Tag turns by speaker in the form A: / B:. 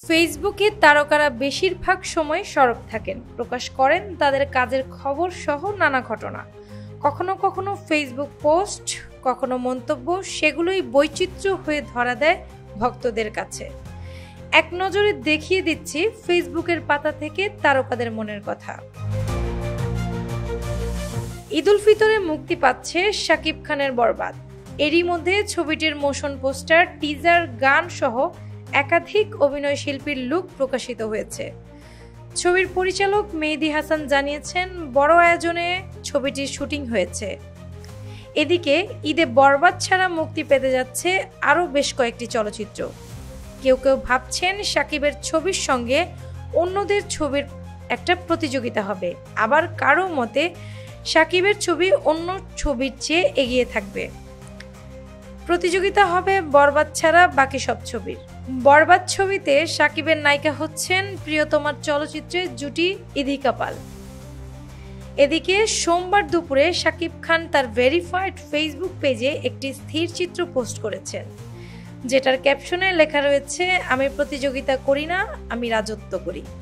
A: ফেসবুকে তারকারা বেশিরভাগ সময় সরব থাকেন, প্রকাশ করেন তাদের কাজের খবর সহ নানা ঘটনা। কখনো কখনো ফেসবুক পোস্ট, কখনো মন্তব্য, সেগুলোই বৈচিত্র্য হয়ে ধরা দেয় ভক্তদের কাছে। এক নজরে দেখিয়ে দিচ্ছি ফেসবুকের পাতা থেকে তারকাদের মনের কথা। ঈদ উল ফিতরে মুক্তি পাচ্ছে শাকিব খানের বরবাদ। এরই মধ্যে ছবিটির মোশন পোস্টার, টিজার, গান সহ একাধিক অভিনয় শিল্পীর লুক প্রকাশিত হয়েছে। ছবির পরিচালক মেহেদী হাসান জানিয়েছেন, বড় আয়োজনে ছবিটির শুটিং হয়েছে। এদিকে ঈদে বরবাদ ছাড়া মুক্তি পেতে যাচ্ছে আরও বেশ কয়েকটি চলচ্চিত্র। কেউ কেউ ভাবছেন শাকিবের ছবির সঙ্গে অন্যদের ছবির একটা প্রতিযোগিতা হবে, আবার কারো মতে শাকিবের ছবি অন্য ছবির চেয়ে এগিয়ে থাকবে। প্রতিযোগিতা হবে বরবাদ ছাড়া বাকি সব ছবির। বরবাদ ছবিতে শাকিবের নায়িকা হচ্ছেন প্রিয়তমার চলচ্চিত্রের জুটি ইদিকা পাল। এদিকে সোমবার দুপুরে শাকিব খান তার ভেরিফাইড ফেসবুক পেজে একটি স্থির চিত্র পোস্ট করেছেন, যেটার ক্যাপশনে লেখা রয়েছে, আমি প্রতিযোগিতা করি না, আমি রাজত্ব করি।